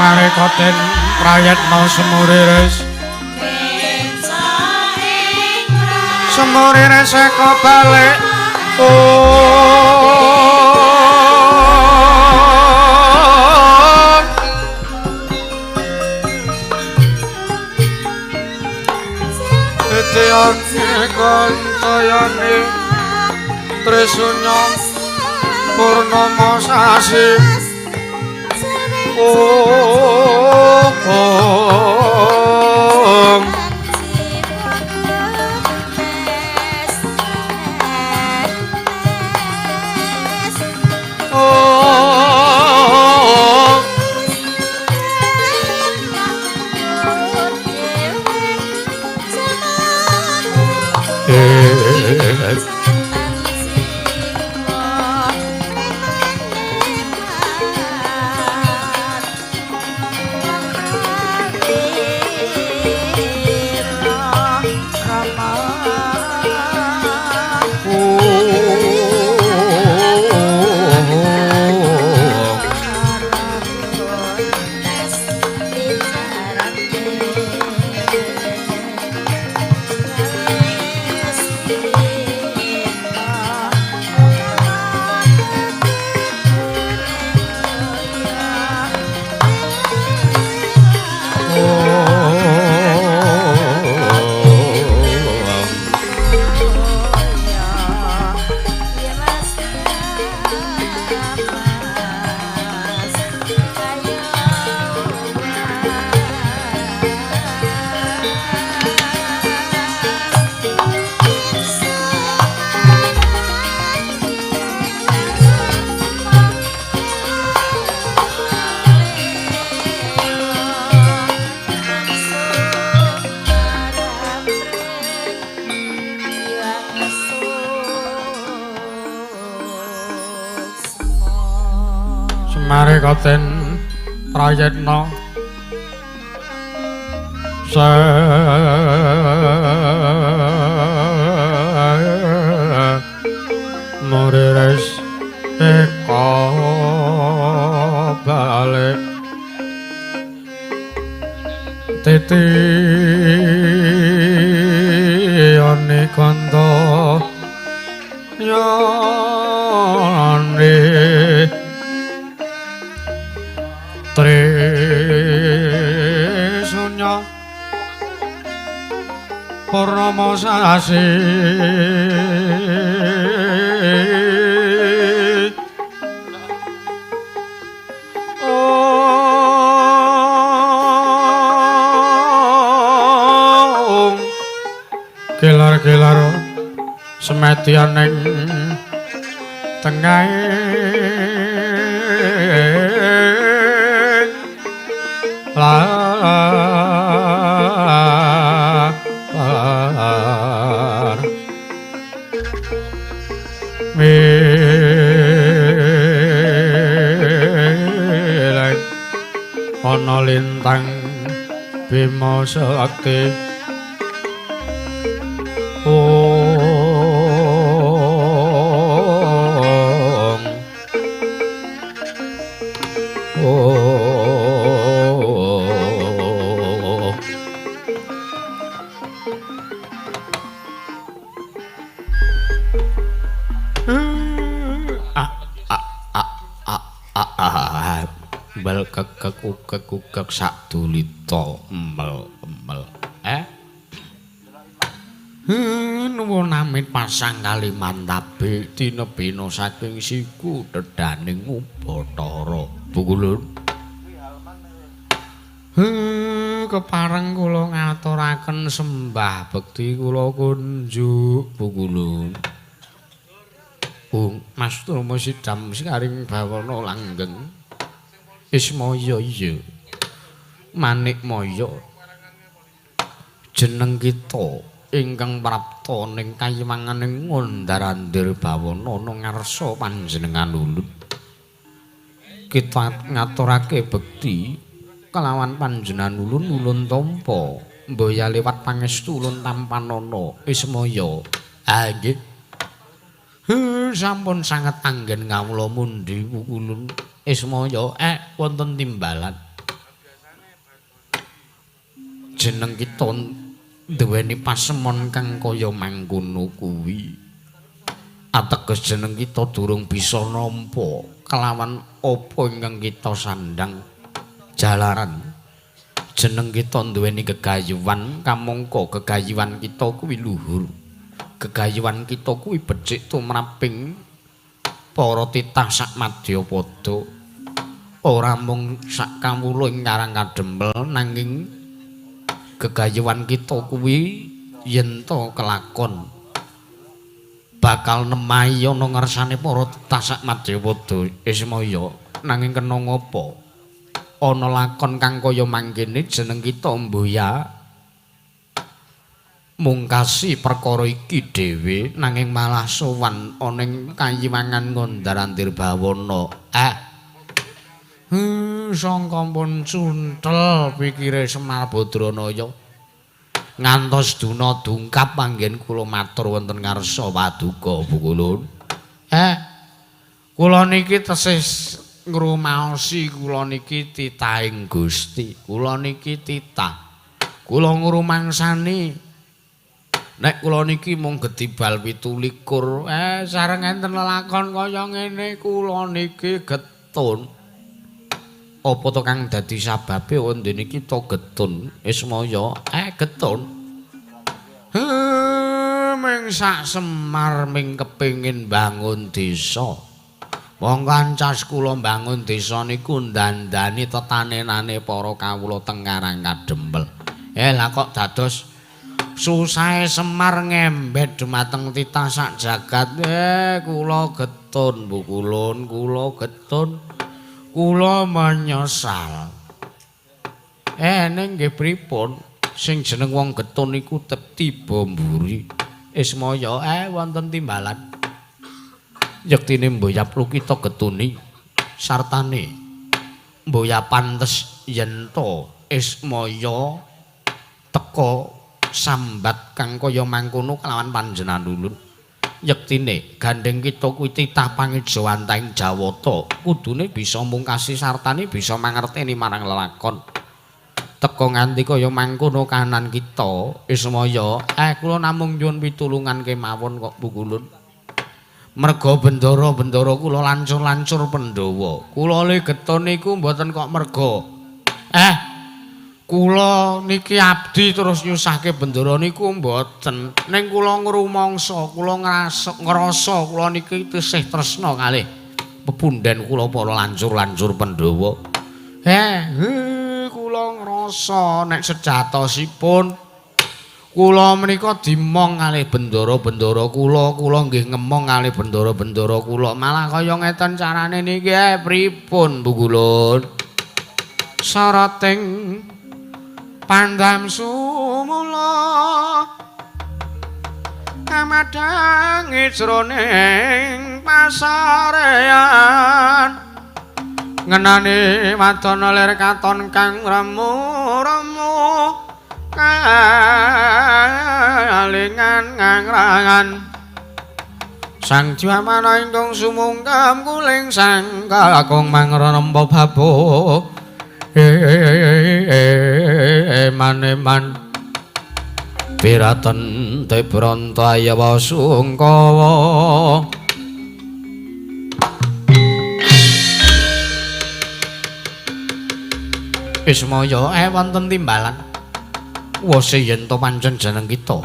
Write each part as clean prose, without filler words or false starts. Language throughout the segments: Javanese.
Marekoten prayatna semuriris semuriris saka balik Titiane kancayane Trisunya Purnama sasi Marekoten prayatna semuriris eka balik Titiane kanta yane Trisunya Purnama sasi Gelar-gelar semedyan ing tengahe Milek ana lintang Bima Sakti Mbel kekek sak dulita emel nuwun amit pasang Kalimantabe tinebena saking siku dedaning Bathara Bukulun kepareng kula ngaturaken sembah bekti kula kunjuk Bukulun Mas Trama Sidam sikaring bawana langgeng Ismaya iya Manikmaya jeneng kita ingkang prapta ning kayiwanganing ngondarandir bawana ana ngarsa panjenengan ulun kita ngaturake bekti kelawan panjenengan ulun tampa mbaya liwat pangestu ulun tampanana Ismaya nggih sampun sanget anggen kawula mundi Ulun Ismaya wonten timbalan jeneng kita duweni pasemon kang kaya mangkono kuwi. Ateges jeneng kita durung bisa nampa kelawan apa ingkang kita sandang jalaran. Jeneng kita duweni gegayuhan, kamangka gegayuhan kita kuwi luhur. Gegayuhan kita kuwi becik tumraping para titah sak Madyapada. Ora mung sak kawula ing Karang Kadempel nanging gegayuhan kita kuwi yen to kelakon bakal nemahi ana ngarsane para titah sak Madyapada Ismaya. Nanging kena ngapa? Ana lakon kang kaya mangkene jeneng kita mboya mungkasi perkara iki dhewe nanging malah sowan ana ing kayiwangan Ngondarandir Bawana. Sangka pun cuntel pikire Semar Badranaya. Ngantos duna dungkap panggen kula matur wonten ngarsa paduka Bu Kulun. Kula niki tesis ngrumaosi kula niki titahing Gusti. Kula niki titah. Kula ngrumangsani nek kula niki mung getibal 17 sareng enten lelakon kaya ngene kula niki getun. Apa to kang dadi sababe wondene kita getun Ismaya? Getun. Ming sak Semar ming kepengin bangun desa. Wong kancas kula bangun desa niku ndandani tetanenane para kawula teng Karang Kadempel. Lah kok dados susahe Semar ngembet dumateng titah sak jagat. Kula getun Bu Kulun, kula getun. Kula menyesal. Ning nggih pripun sing jeneng wong getun niku tiba mburi. Ismaya wonten timbalan. Yektine mboya prukita getuni sartane mboya pantes yen to Ismaya teka sambat kang kaya mangkono kelawan panjenengan ulun. Yektine gandeng kita kuwi titah pangijawantahing Jawata kudune bisa mungkasi sartane bisa mangerteni marang lelakon teka nganti kaya mangkono kahanan kita Ismaya. Kula namung nyuwun pitulungan kemawon kok Bu Kulun. Merga bendara-bendara kula lancur-lancur Pandhawa. Kula le getun niku mboten kok merga kula niki abdi terus nyusahke bendara niku mboten. Ning kula ngrumangsa, kula ngrasa kula niki tesih tresna kalih pepundhen kula para lancur-lancur Pandhawa. Kula ngrasa nek sejatosipun kula menika dimong kalih bendara-bendara kula nggih ngemong kalih bendara-bendara kula. Malah kaya ngeten carane niki pripun Bu Kulun? Sarating pandam sumula amadang ijroning pasarean ngenani wadana lir katon kang remu-remu kalingan ngangrangan sang jiwamana ingkang sumungkam kuling sang kakung mangrempa babuk eman-eman piraten te branta ayawa sungkawa Ismaya wonten timbalan wose yen to pancen jeneng kita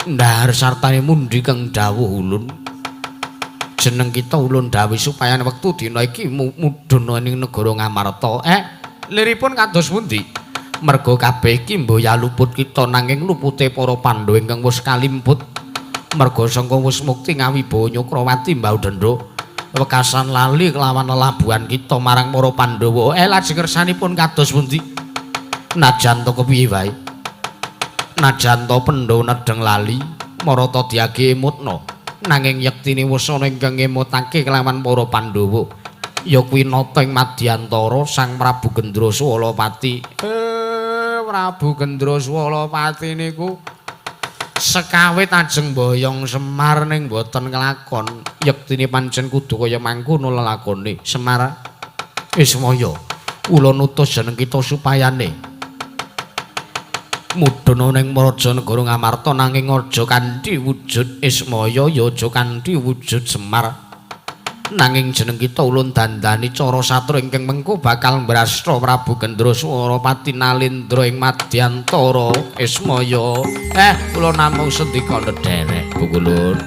ndahar sartane mundi kang dawuh ulun jeneng kita ulun dawuh supaya wektu dina iki mudhun ning negara Ngamarta. Liripun kados pundi? Merga kabeh iki mboya luput kita nanging lupute para Pandhawa ingkang wis kalimput. Merga sangka wis mukti ngawibawa Nyakrawati Mbah Dendra wekasan lali kelawan lelabuhan kita marang para Pandhawa. Lajeng kersanipun kados pundi? Najan to kepiye wae. Najan to Pandhawa nedeng lali marata diage emutna. Nanging yektine wasana ingkang ngemutake kelawan para Pandhawa ya kuwi nata ing Madyantara Sang Prabu Gendraswalapati. Prabu Gendraswalapati niku sekawit ajeng boyong Semar ning boten kelakon. Yektine pancen kudu kaya mangkono lelakone Semar Ismaya. Kula nutus jeneng kita supayane mudhun ning Rajanegara Ngamarta nanging aja kanthi wujud Ismaya ya aja kanthi wujud Semar. Nanging jeneng kita ulun dandani cara satra ingkang mengko bakal mbrasta Prabu Gendroswara Pati Nalendra ing Madyantara Ismaya. Kula namung sendika ndherek Bu Kulun.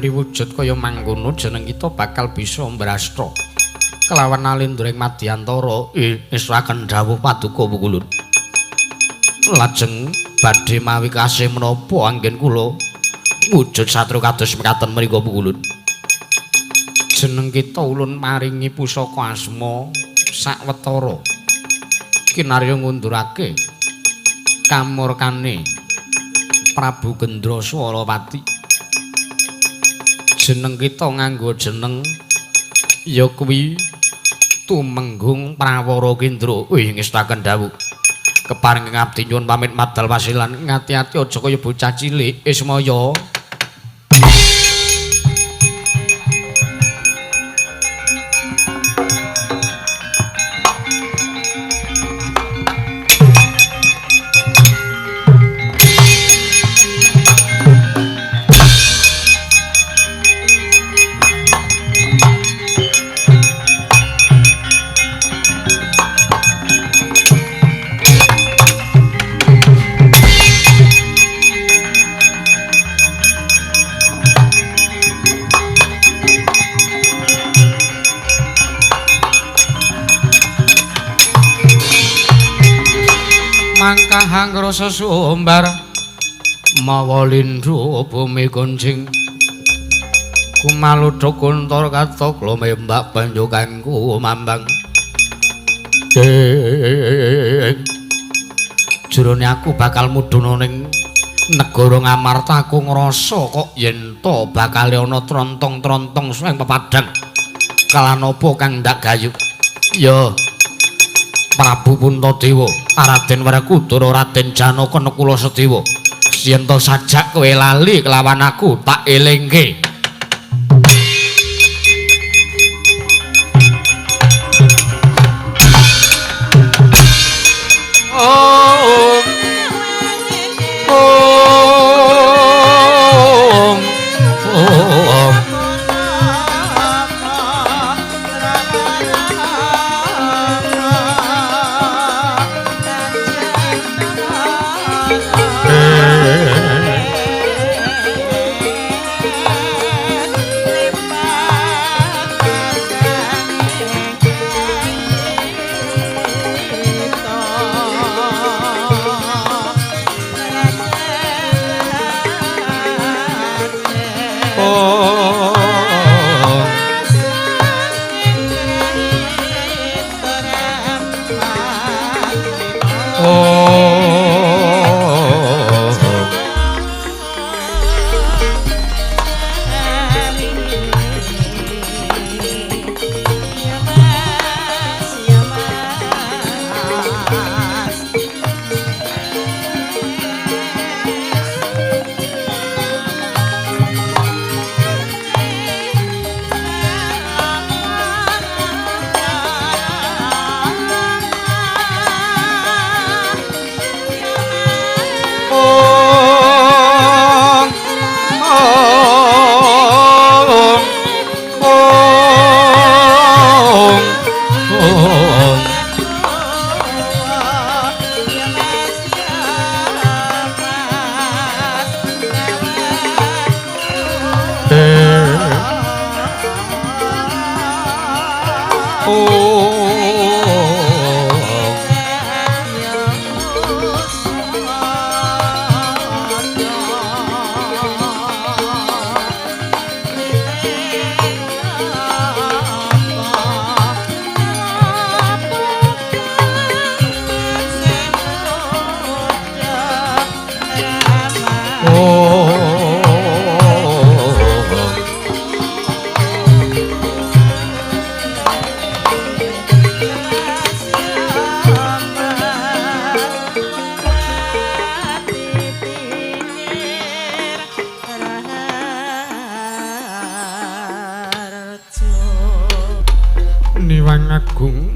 Wujud kaya mangkono jeneng kita bakal bisa mbrasta kelawan Nalendra ing Madyantara israken dawuh paduka Bu Kulun. Lajeng badhe mawi kasih menapa anggen kula wujud satru kados mekaten mriku Bu Kulun. Jeneng kita ulun maringi pusaka asma sawetara kinarya ngundurake kamurkane Prabu Gendroswara Pati. Jeneng kita nganggo jeneng ya kuwi Tumenggung Prawara Kendra. Ngestaken dawuh keparing ngabdi nyuwun pamit madal wasilan ngati-ati aja kaya bocah cilik Ismaya. Mangkahang rasa sumbar mawa lindhu bumi kuncing kumaludha kuntar katokla membak panjokanku mambang jroning aku bakal mudhun ning negara Ngamarta. Aku ngrasa kok yen to bakal ana trontong-trontong ing pepadang kalan apa kang ndak gayu ya Prabu Puntadewa, Raden Werkudara, Raden Janaka Nekula Sedewa. Yen to sajak kowe lali kelawan aku tak elingke.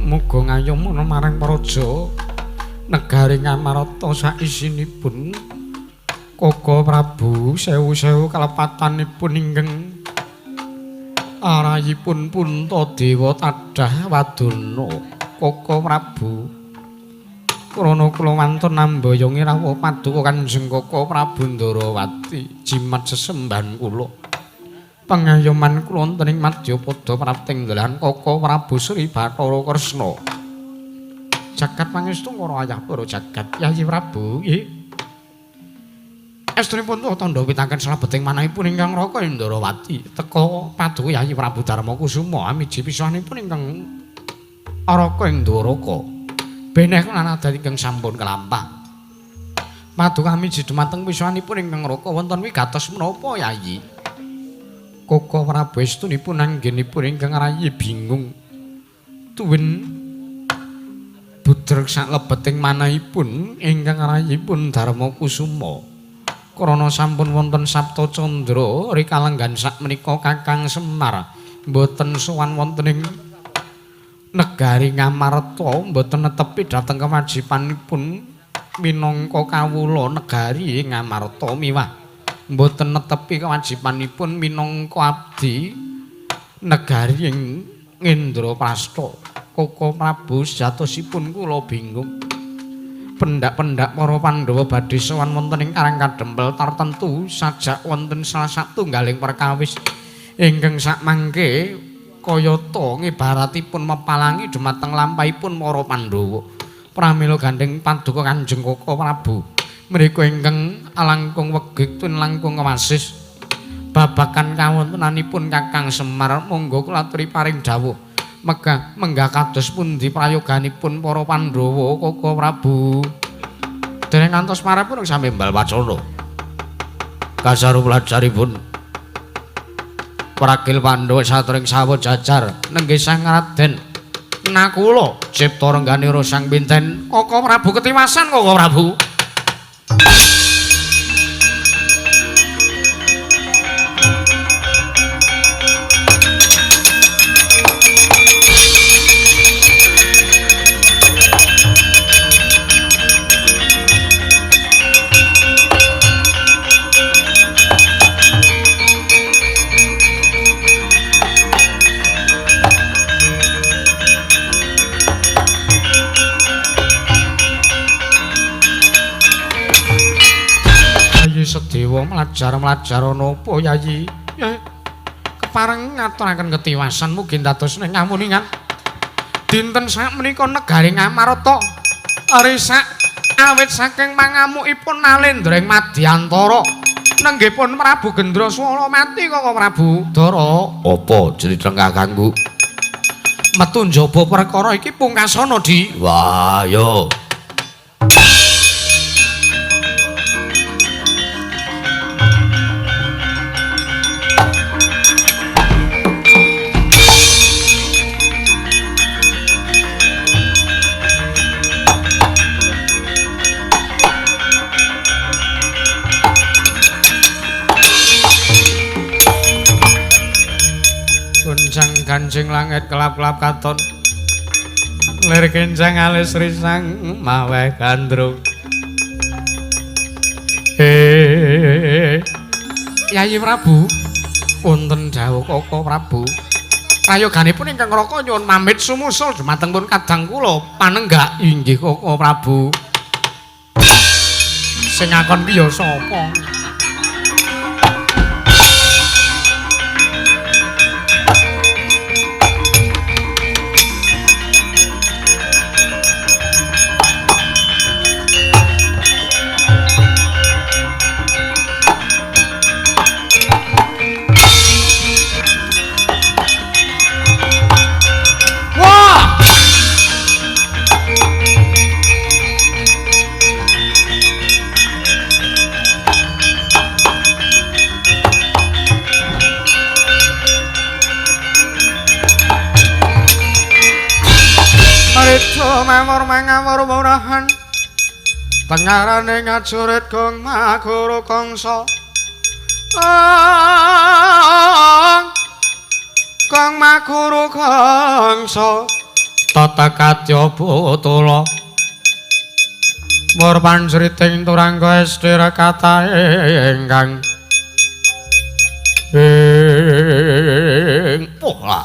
muga ngayomun marang praja negari Ngamarta saisinipun. Koko Prabu sewu-sewu kalepatanipun inggih arayipun Puntadewa tadah wadana. Koko Prabu krana kula wantun nambaya ngrawuh paduka Kanjeng Koko Prabu Ndarawati jimat sesembahan kula. Pangayoman kula wonten ing Madyapada prapting dalahan Koko Prabu Sri Bathara Kresna. Jagat pangestu para ayah para jagat Yayi Prabu nggih. Estunipun tandha pitaken slabeting manahipun ingkang Raka Ndarawati teka paduka Yayi Prabu Darma Kusuma amiji pisanipun ingkang Raka Ndaraka. Beneh lan adat ingkang sampun kelampah. Paduka amiji dumateng pisanipun ingkang Raka wonten wigatos menapa Yayi? Koko Prabu estunipun anggenipun ingkang rayi bingung tuwin budreg saklebeting manahipun ingkang rayipun Darma Kusuma krana sampun wonten Sabta Candra rikalenggan sakmenika Kakang Semar mboten sowan wonten ing negari Ngamarta mboten netepi dhateng kewajibanipun minangka kawula negari Ngamarta miwah mboten netepi kewajibanipun minangka abdi negari ing Indraprastha. Koko Prabu sejatosipun kula bingung. Pendak-pendak para Pandhawa badhe sowan wonten ing karang kadempel tartemtu sajak wonten salah satunggaling perkawis ingkang sakmangke kayata ngibaratipun mepalangi dhumateng lampahipun para Pandhawa. Pramila gandeng paduka Kanjeng Koko Prabu mriku ingkang langkung wegik tun langkung wasis babakan kawontenanipun Kakang Semar monggo kula aturi paring dawuh menggah kados pundi prayoganipun para Pandhawa Koko Prabu dereng ngantos marapun sami mbal wacana kasaru pelajaripun Pragil Pandhawa satring sawa jajar nenggih Sang Raden Nakula cipta rengganira Sang Pinten Koko Prabu ketiwasan Koko Prabu. Sedewa mlajar napa Yayi? Kepareng ngaturaken ketiwasan mugi dados ning ngamuningan dinten sakmenika negari Ngamarta risak awit saking pangamukipun Nalendra Madyantara nenggipun Prabu Gendraswala mati Koko Prabu Dara. Apa crita kakangku? Metu njaba perkara iki pungkasana Di. Wah, yo. Kanjeng langit kelap-kelap katon lir kenjang alis risang maweh gandrung. Yayi Prabu wonten dawuh Koko Prabu prayoganipun ingkang Raka nyuwun pamit sumusul dumateng pun kadang kula panenggak. Inggih Koko Prabu. Sing ngakon ki ya sapa? Mangawur murahan pengarane ngajurit gong maguru kongso gong maguru kongso tata kadya botala mur pansriting turangga estira kata ingkang pola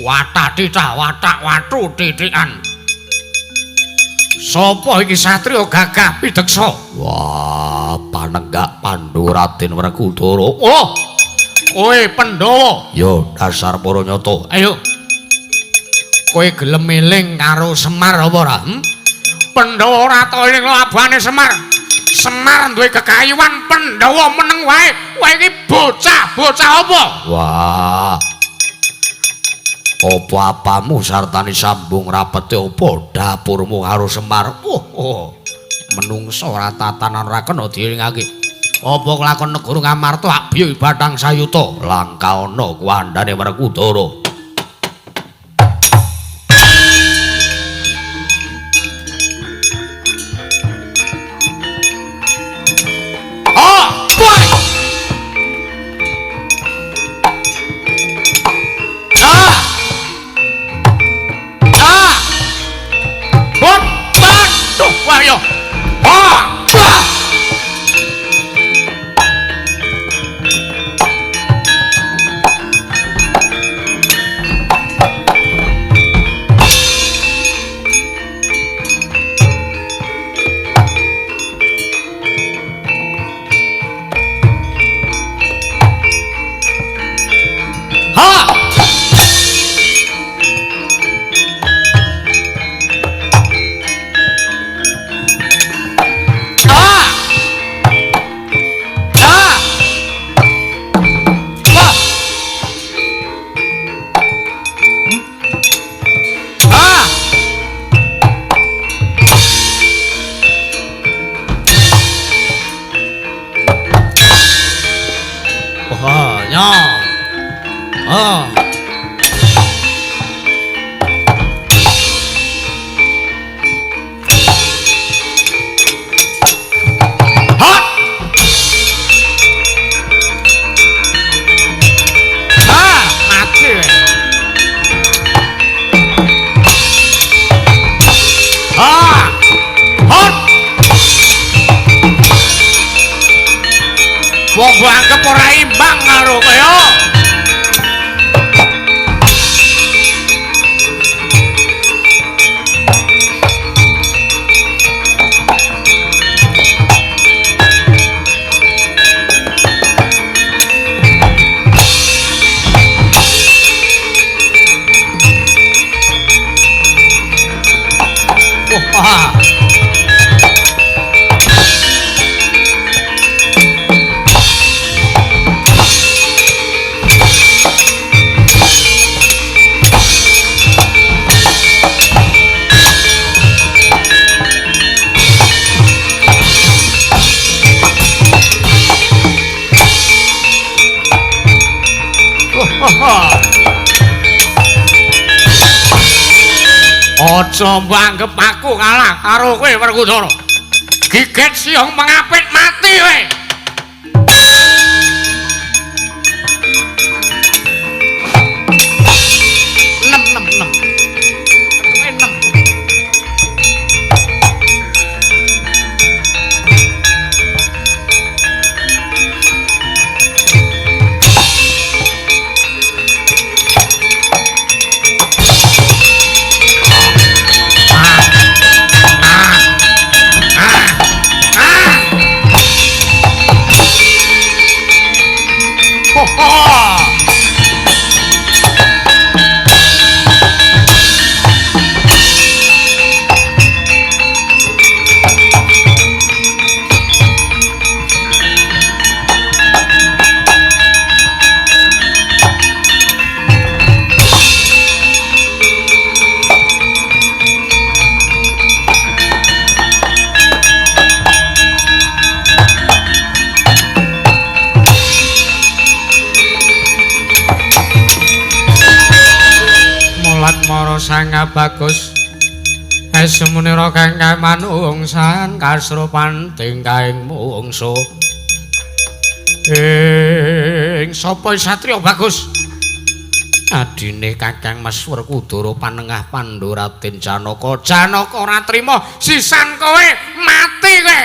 watak titah watak watu titikan sapa iki satriya gagah pideksa wah panenggak Pandhu Raden Werkudara oh kowe Pandhawa yo dasar para nyata ayo kowe gelem eling karo Semar apa ora Pandhawa ora tau ning labane Semar Semar duwe kekayuan Pandhawa meneng wae kowe iki bocah apa wah apa apamu sartane sambung rapete apa dapurmu karo Semar menungso ora tatanan ora kena dielingake apa kelakon negara Ngamarta Abya Bathang Sayuta langka ana kuwandane Werkudara wong anggap ora imbang karo kaya aja mbanggep aku kalah karo kowe Werkudara giget siung mengapit mati kowe Sang bagus semunira kang manungsan kasrupan tingkaing mungsu ing sapa satriya bagus Adine Kakang Mas Werkudara panengah Pandhu Raden Janaka. Janaka ora trima sisan kowe mati kowe.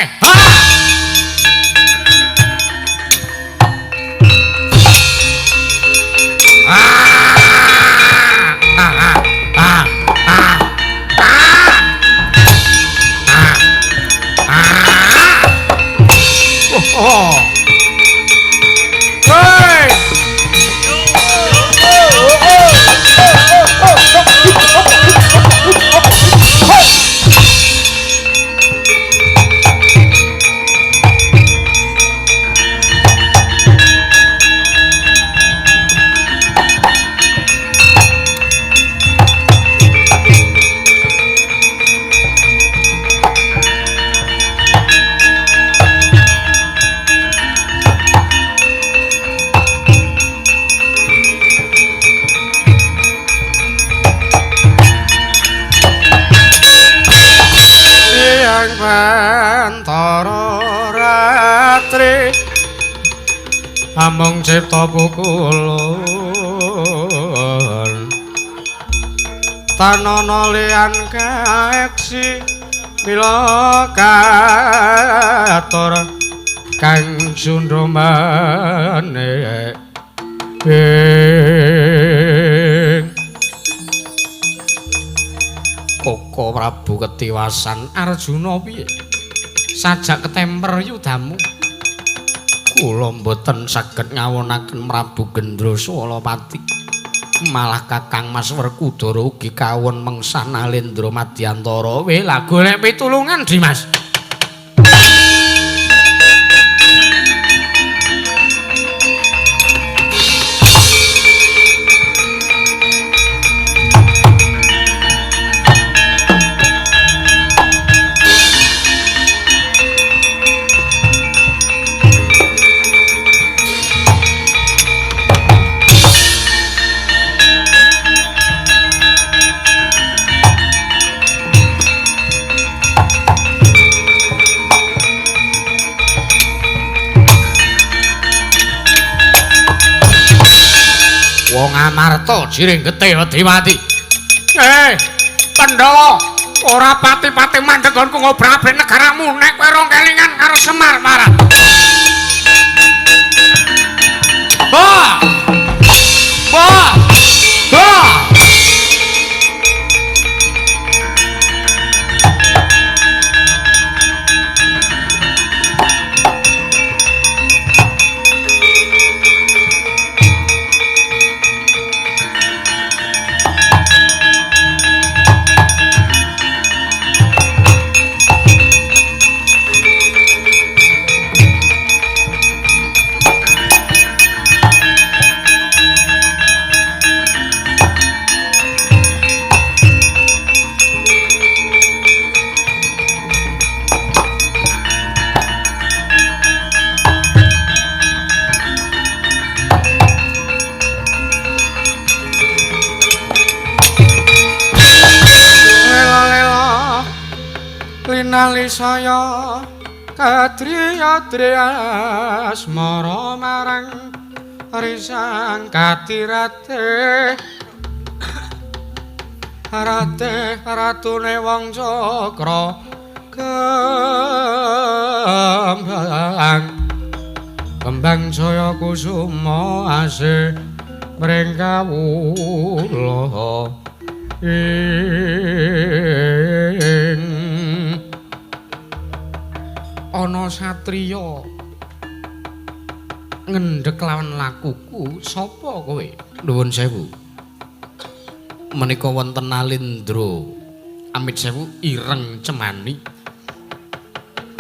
Amung cipta pukulun tanana liyan kaeksi mila katur kang sundramane Koko Prabu ketiwasan Arjuna piye sajak ketemper yudamu kula mboten saged ngawonaken Prabu Gendra Swalapati malah Kakang Mas Werkudara ugi kawon mengsah Nalendra Madyantara lah golek pitulungan Dimas. Wong Amarta jiring getih Diwati. Pandhawa, ora pati-pati mandheg nggonku ngobrak-abrik negaramu nek kowe ora kelingan karo Semar marah. Bah! Bah! Bah! Nali saya kadriyadri asmara marang risang katirate rate ratune wong cakra kembang jaya kusuma asih mring kawula ana satriya ngendhek lawan lakuku sapa kowe nuwun sewu menika wonten Nalendra amit sewu ireng cemani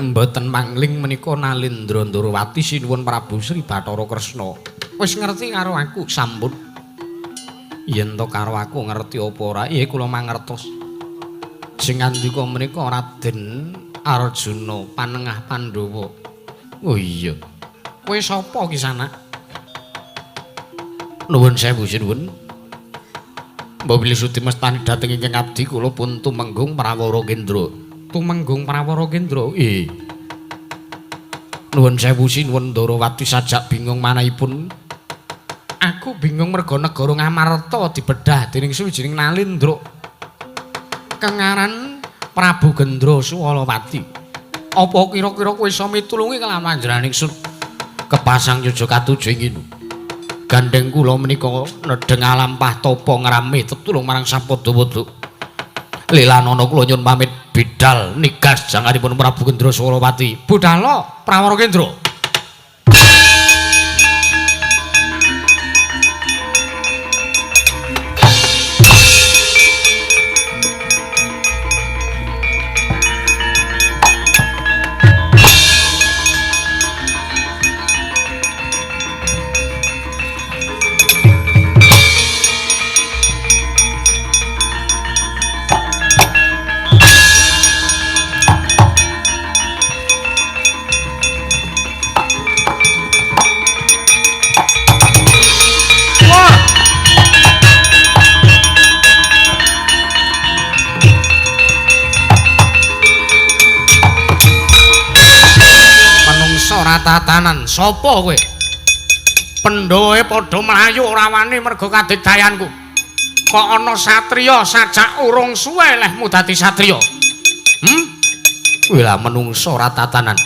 mboten mangling menika Nalendra Ndrawati sinuwun Prabu Sri Bathara Kresna wis ngerti karo aku sampun yen to karo aku ngerti apa ora iya kula mangertos sing ngandika menika Raden Arjuna panengah Pandhawa. Oh iya. Kowe sapa ki sanak? Nuwun sewu sinuwun. Mbok bilih sudi mestani dhateng ingkang abdi kula pun tumenggung Prawara Kendra. Tumenggung Prawara Kendra. Nuwun sewu sinuwun Ndrawati sajak bingung manahipun. Aku bingung mergo negara Ngamarta dibedah dening sawijining nalindra. Kengaran Prabu Gendra Suwalawati. Apa kira-kira kowe iso mitulungi kelawan panjenenganing sun kepasang yoja katujuh ingin. Gandeng kula menika nedeng alampah tapa ngrame tetulung marang sapada-pada. Lelanana kula nyuwun pamit bidal nigas janganipun Prabu Gendra Suwalawati. Budhal Prawara Kendra. Tatanan sapa kowe? Pendhawae padha mlayu ora wani mergo kadigdayanku. Kok ana satriya sajak urung suwe lehmu dadi satriya? Kowe lah menungsa ora tatanan.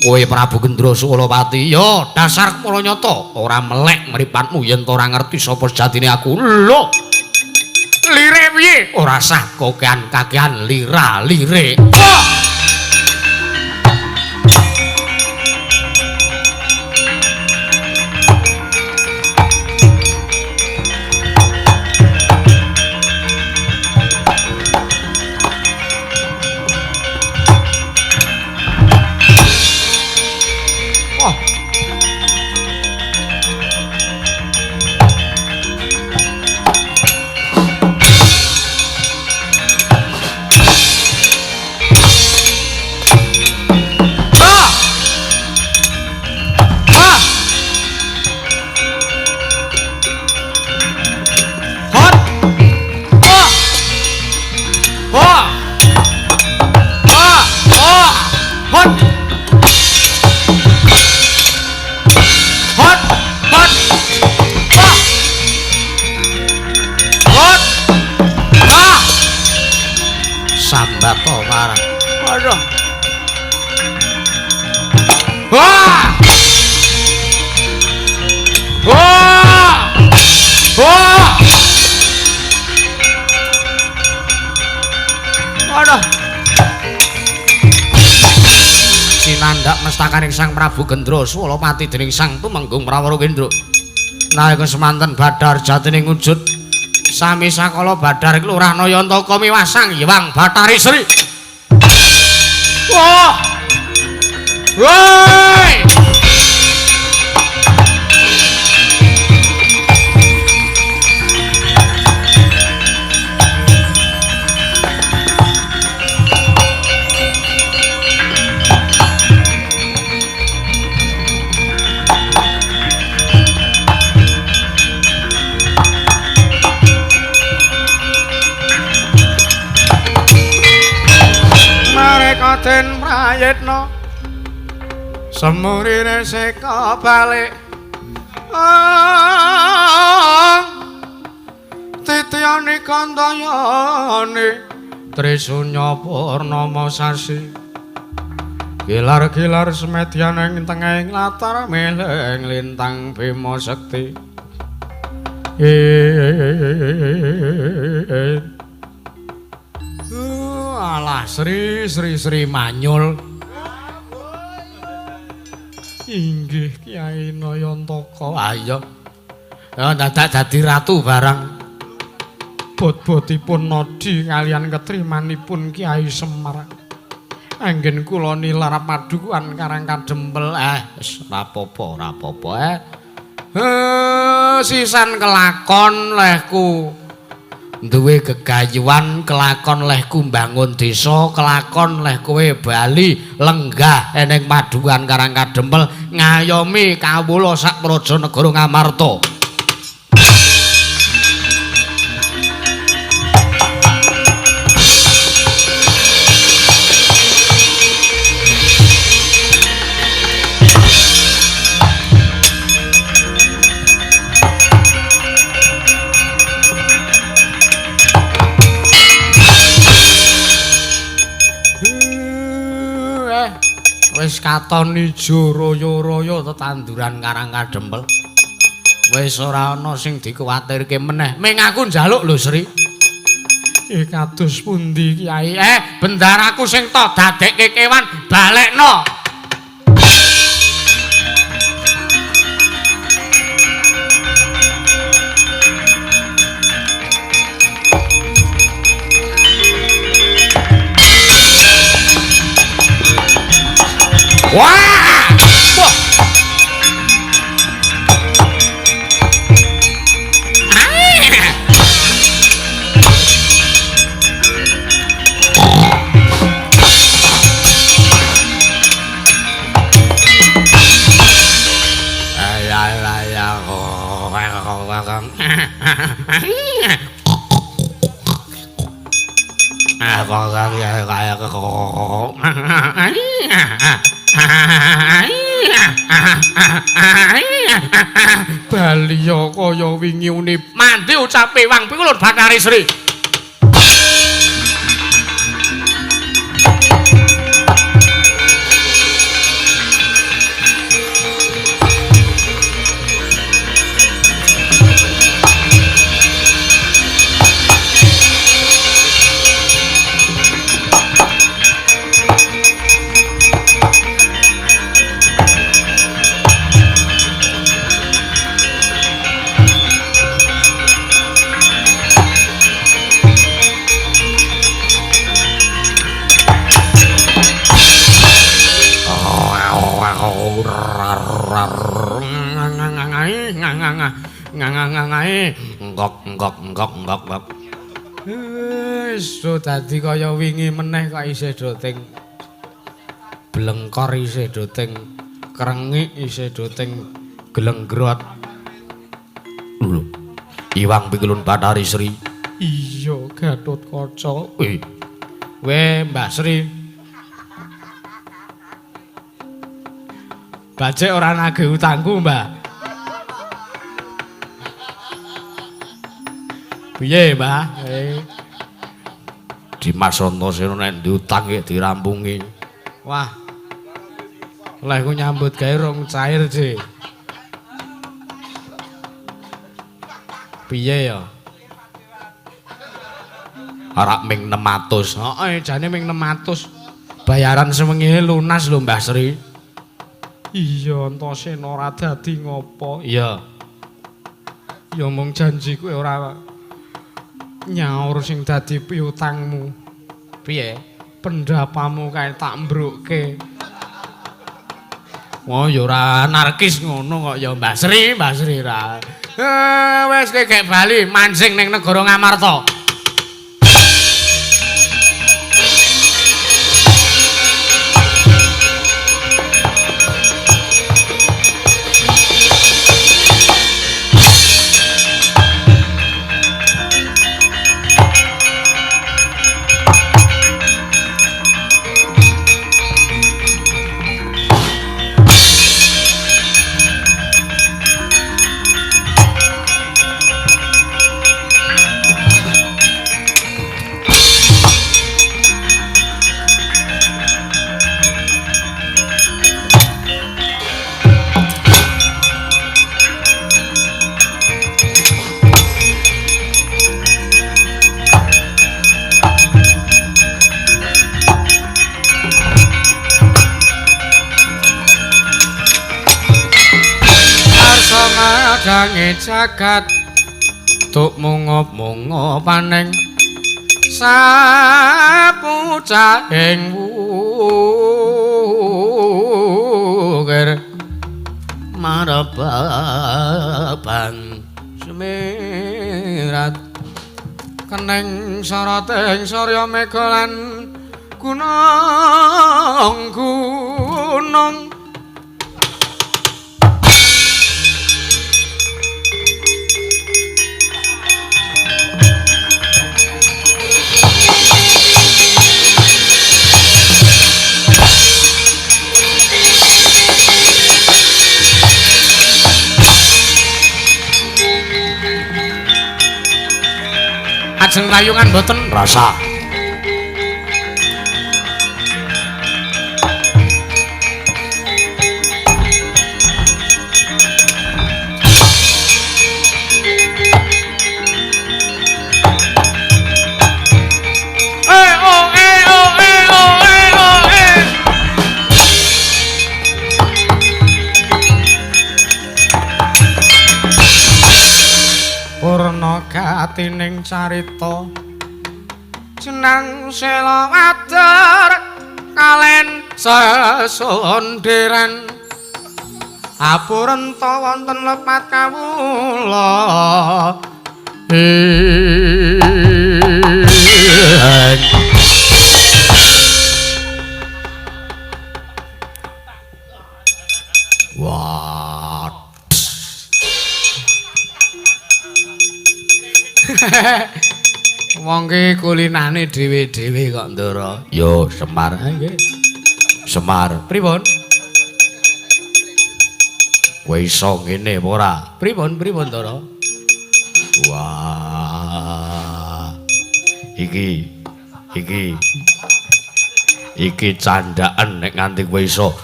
Kowe Prabu Gendra Suwalawati, ya dasar kepala nyata ora melek mripatmu yen ora ngerti sapa sejatine aku. Lho. Lire piye? Ora sah kakehan lira-lire. Sambato marang. Waduh. Wah! Wah! Wah! Waduh. Sinandak mestakaning Sang Prabu Gendra Suwalawati dening Sang Tumenggung Prawara Kendra. Nalika semanten Badar jatining wujud sami sakala Badar Lurah Nayantaka miwasang Hyang Bathari Sri. Wah! Woi! Den prayitna semurine seka balik titiane kandayane Trisunya Purnama sasi gilar-gilar semedyan ing tengahing latar meleng lintang Bima Sekti alah Sri Manyul inggih Kyai Nayantaka ayo dadak dadi ratu barang bot-botipun nodi kalian ketrimanipun Kyai Semar anggen kula nilar padukuan Karang Kadempel rapopo sisan kelakon lehku duwe gegayuhan kelakon lehku mbangun desa kelakon leh kowe bali lenggah eneng padukan Karang Kadempel ngayomi kawula sak praja negara Ngamarta. Wis katon ijo royo-royo tetanduran karang kadempel. Wis ora ana sing dikuwatirke meneh. Ming aku njaluk lho, Sri. Kados pundi, Kyai? Bendaraku sing tok dadekke kewan balekno. Wah! Baliya kaya wingi unip mandi ucape Wang Pikulun Bathari Sri. Ngok. Wis dadi kaya wingi meneh kok isih doting blengkor isih doting krengik isih doting gelenggrot. Lho. Iwang Pikulun Bathari Sri. Iya, Gatotkaca. Weh, Mbak Sri. Bajek ora nagih utangku, Mbak. Piye, Mbah? Dimas Antasena nek diutang iki dirampungi. Wah. Leh ku nyambut gawe rong cair, Dik. Piye ya? Arak ming 600. Heeh, jane ming 600. Bayaran sewengi lunas lho, Mbah Sri. Iya, Antasena ora dadi ngopo? Iya. Ya mung janji kowe ora nyaur sing dadi piutangmu. Piye? Pendapamu kae tak mbrukke. Oh ya ora anarkis ngono kok ya Mbak Sri ra. Wis kowe gek bali mancing ning negara Ngamarta. Dange jagat tuk mungop-mungop paning sapucahing wukir marabang semirat keneng sarating sarya mega lan gunung ajeng rayungan boten rasa wigatining carita jeneng Sela Wadar kalen sesondheran apurenta wonten lepat kawula wah wong ki kulinane dhewe-dhewe kok Ndara. Yo Semar nggih. Semar, pripun? Kowe iso ngene apa ora? Pripun Ndara? Wah. Iki candaan nek nganti kowe iso.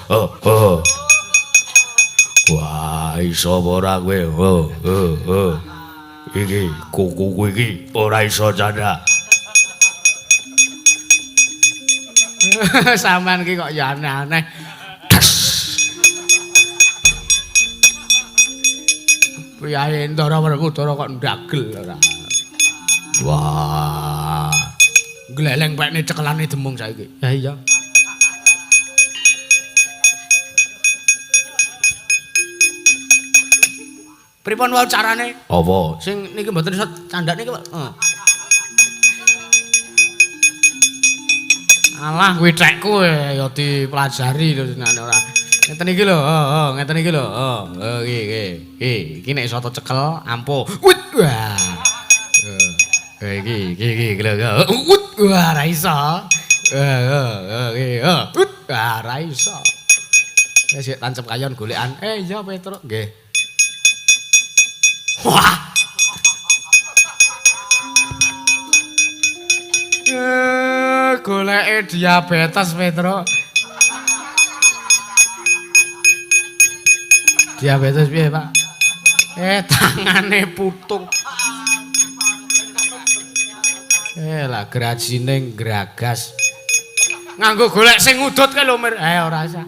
Wah, iso apa ora kowe? Iki kukuku iki ora iso canda. Sampean iki kok ya aneh-aneh. Priyayi Ndara Werkudara kok ndagel ora. Wah. Gleleng pekne cekelane demung saiki. Ya iya. Pripun wae carane? Apa? Sing niki mboten iso candhak niki, Pak. Alah kuwi cekku ya dipelajari lho jenenge ora. Ngeten iki lho, ngeten iki lho. Iki nek iso cekel ampuh. Wah. Iki lho. Wah, ra iso. Wah, ra iso. Wis tancep kayon golekan. Iya Petruk, nggih. Wah. Goleke diabetes Petro. Diabetes piye, Pak? Tangane putung. Lah grajine gragas. Nganggo golek sing ngudut kae lho, Mir. Ora usah.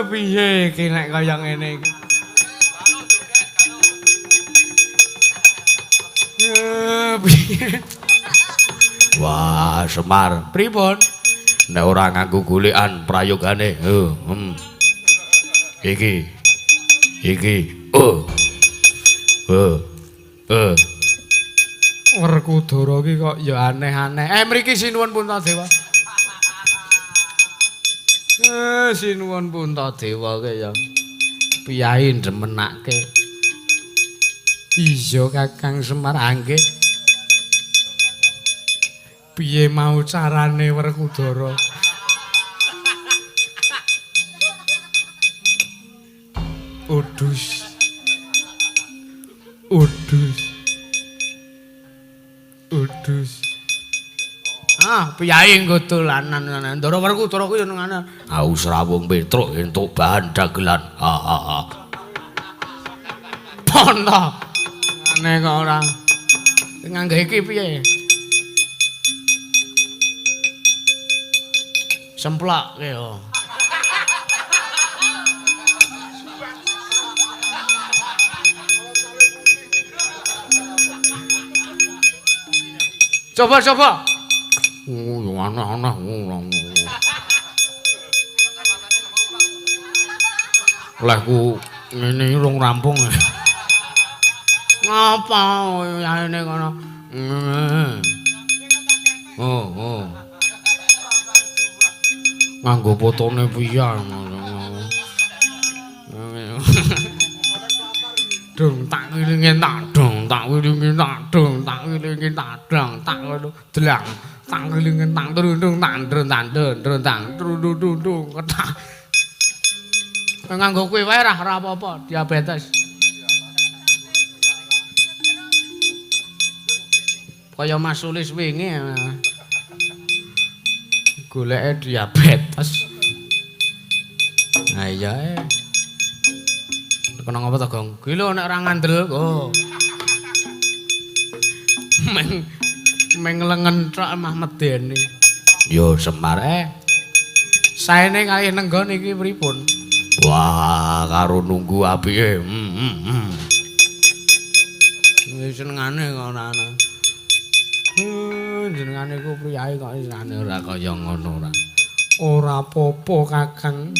Piye iki nek kaya ngene iki? Piye? Wah, Semar, pripun? Nek ora nganggo golekan prayogane. Iki. Werkudara iki kok ya aneh-aneh. Mriki sinuwun Puntadewa. Sinuwun Puntadewa ke ya. Piyayi ndemenake. Iya Kakang Semar nggih. Piye mau carane Werkudara? Udus. Piyayi nggo dolanan Ndara Werkudara kuwi jenengane. Aus rawuh Petruk entuk bahan dagelan. Pondo. Aneh kok ora. Nganggo iki piye? Semplak ya. Coba. Aneh-aneh. Lehku ngene rung rampung. Ngapa yaene kono? Nganggo fotone piye? Dung tak wilinge tak dong, tak wilinge tak dong, tak wilinge tak dong, tak delang, tak wilinge tak drundung, tak drundung, ketak. Nganggo kuwi wae ora apa-apa, diabetes. Kaya Mas Sulis wingi. Goleke diabetes. Nah iya. Kena ngapa to, Gong? Kuwi lho nek ora ngandel kok. Meng lengen tok mah medeni. Yo Semar saene kali nenggon iki pripun? Wah, karo nunggu apike. senengane kok ana. Jenengane ku priyayi kok senengane ora kaya ngono ora. Ora apa-apa Kakang.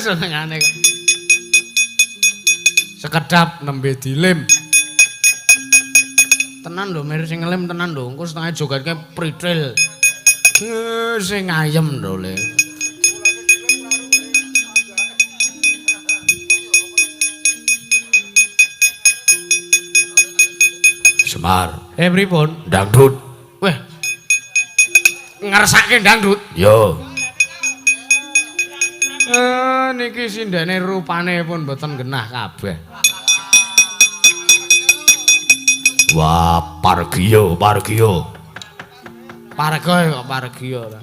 Senengane kok. Sekedap nembe dilem. Tenan lho mir sing ngelem tenan lho. Engko setengah jogetke pritril. Sing ayem lho le. Semar. Pripun? Dangdut. Weh. Ngersake dangdut? Yo. Niki sindene rupane pun mboten genah kabeh. Wah, Pargiyo. Pargo kok Pargiyo ora.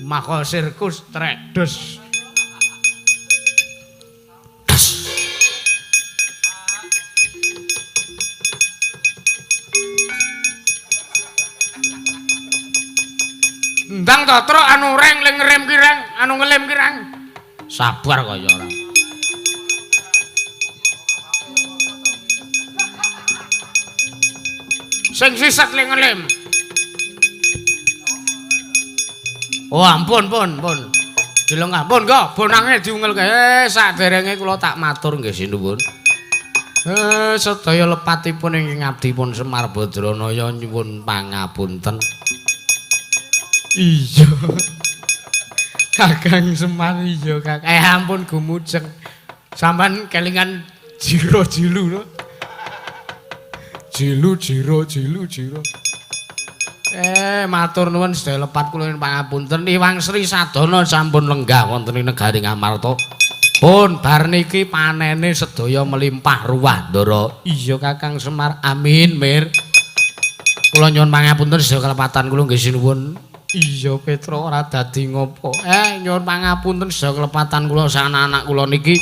Mako sirkus trek dus. Ndang to truk anu reng ling ngerem ki reng, anu ngelem ki reng. Sabar kaya ora. Sing sisat ling ngelem. Oh ampun pun. Dilengah pun kok bonange diungelke. Saderenge kula tak matur nggih sinuwun. Sedaya lepatipun ingkang abdi pun Semar Badranaya nyuwun pangapunten. Iya. Kakang Semar iya Kakang. Ampun gumujeng. Sampeyan kelingan jiro-jilu lho. Jiro. Matur nuwun sedaya lepat kula pangapunten. Iwang Sri Sadana sampun lenggah wonten ing negari Ngamarta. Pun bar niki panene sedaya melimpah ruah ndara. Iya Kakang Semar. Amin, Mir. Kula nyuwun pangapunten sedaya kelepatan kula nggih sinuwun. Iya Petra ora dadi ngopo. Nyuwun pangapunten sedaya kelepatan kula sanak-anak kula niki.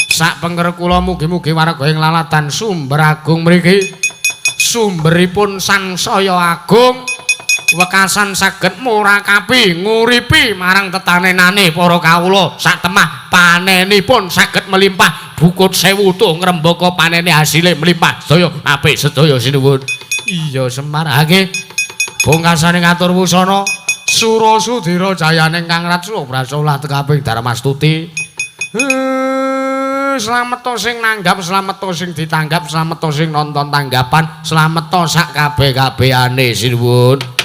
Sak pengker kula mugi-mugi warga ing lalatan Sumber Agung mriki. Sumberipun sangsaya agung. Wekasan saged murakapi nguripi marang tetanenane para kawula sak temah panenipun saged melimpah bukut 1000 tuh ngrembaka panene hasile melimpah sedaya apik sedaya sinuwun. Iya Semar nggih pungkasane ngatur wusana Surasudira jayaning Kang Ratsu prasolah tekaping Darmastuti. Slamet to sing nanggap, slamet to sing ditanggap, slamet to sing nonton tanggapan, slamet to sak kabeh-kabehane sinuwun.